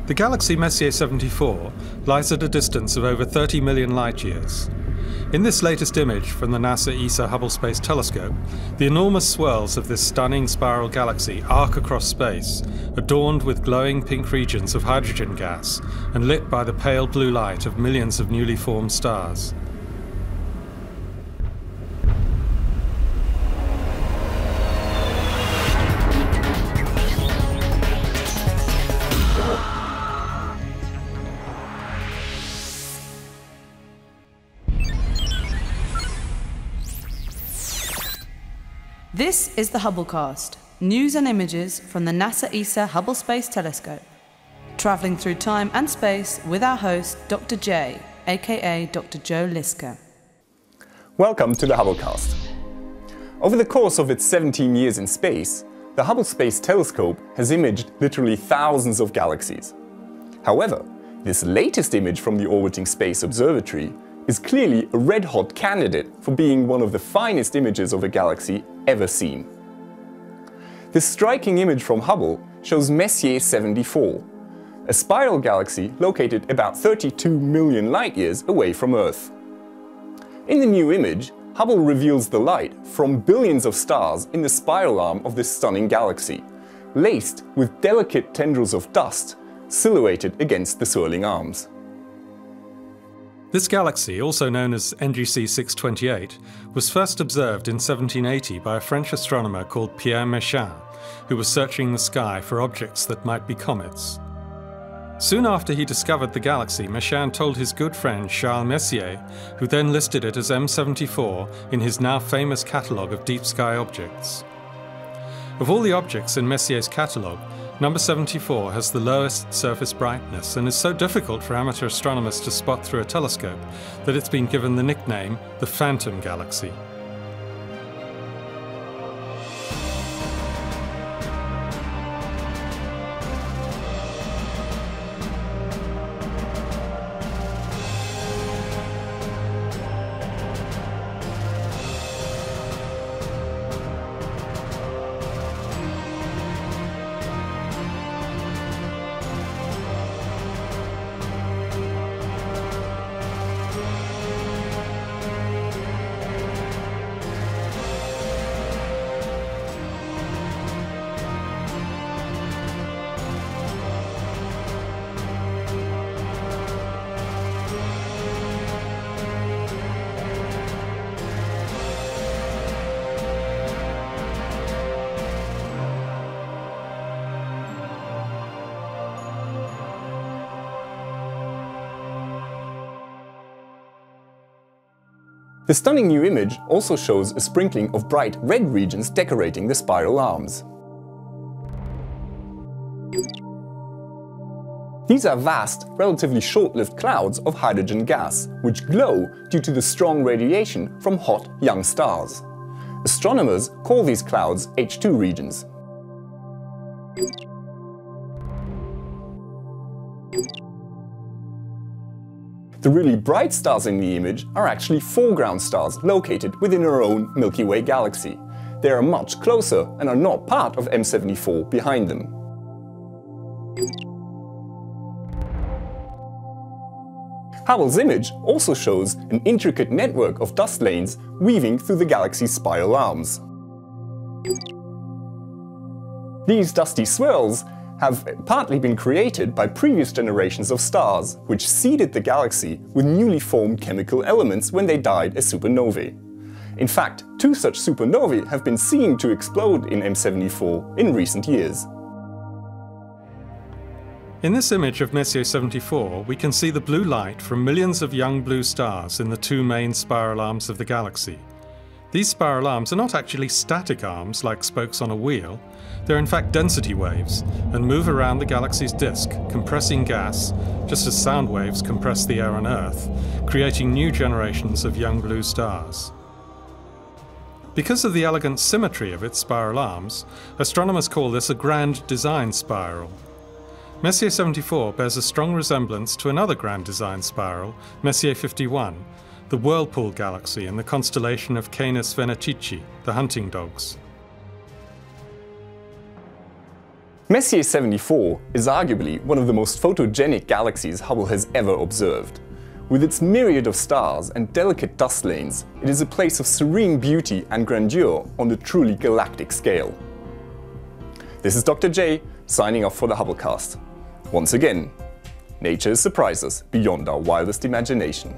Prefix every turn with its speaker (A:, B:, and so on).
A: The galaxy Messier 74 lies at a distance of over 30 million light-years. In this latest image from the NASA ESA Hubble Space Telescope, the enormous swirls of this stunning spiral galaxy arc across space, adorned with glowing pink regions of hydrogen gas and lit by the pale blue light of millions of newly formed stars.
B: This is the Hubblecast, news and images from the NASA ESA Hubble Space Telescope. Travelling through time and space with our host, Dr. J, aka Dr. Joe Liska.
C: Welcome to the Hubblecast. Over the course of its 17 years in space, the Hubble Space Telescope has imaged literally thousands of galaxies. However, this latest image from the orbiting Space Observatory is clearly a red-hot candidate for being one of the finest images of a galaxy ever seen. This striking image from Hubble shows Messier 74, a spiral galaxy located about 32 million light-years away from Earth. In the new image, Hubble reveals the light from billions of stars in the spiral arm of this stunning galaxy, laced with delicate tendrils of dust silhouetted against the swirling arms.
A: This galaxy, also known as NGC 628, was first observed in 1780 by a French astronomer called Pierre Messier, who was searching the sky for objects that might be comets. Soon after he discovered the galaxy, Messier told his good friend Charles Messier, who then listed it as M74 in his now famous catalogue of deep sky objects. Of all the objects in Messier's catalogue, number 74 has the lowest surface brightness and is so difficult for amateur astronomers to spot through a telescope that it's been given the nickname the Phantom Galaxy.
C: The stunning new image also shows a sprinkling of bright red regions decorating the spiral arms. These are vast, relatively short-lived clouds of hydrogen gas, which glow due to the strong radiation from hot, young stars. Astronomers call these clouds H2 regions. The really bright stars in the image are actually foreground stars located within our own Milky Way galaxy. They are much closer and are not part of M74 behind them. Hubble's image also shows an intricate network of dust lanes weaving through the galaxy's spiral arms. These dusty swirls have partly been created by previous generations of stars, which seeded the galaxy with newly formed chemical elements when they died as supernovae. In fact, 2 such supernovae have been seen to explode in M74 in recent years.
A: In this image of Messier 74, we can see the blue light from millions of young blue stars in the 2 main spiral arms of the galaxy. These spiral arms are not actually static arms like spokes on a wheel. They're in fact density waves and move around the galaxy's disk, compressing gas, just as sound waves compress the air on Earth, creating new generations of young blue stars. Because of the elegant symmetry of its spiral arms, astronomers call this a grand design spiral. Messier 74 bears a strong resemblance to another grand design spiral, Messier 51, the Whirlpool galaxy in the constellation of Canis Venatici, the hunting dogs.
C: Messier 74 is arguably one of the most photogenic galaxies Hubble has ever observed. With its myriad of stars and delicate dust lanes, it is a place of serene beauty and grandeur on a truly galactic scale. This is Dr. J, signing off for the Hubblecast. Once again, nature has surprised us beyond our wildest imagination.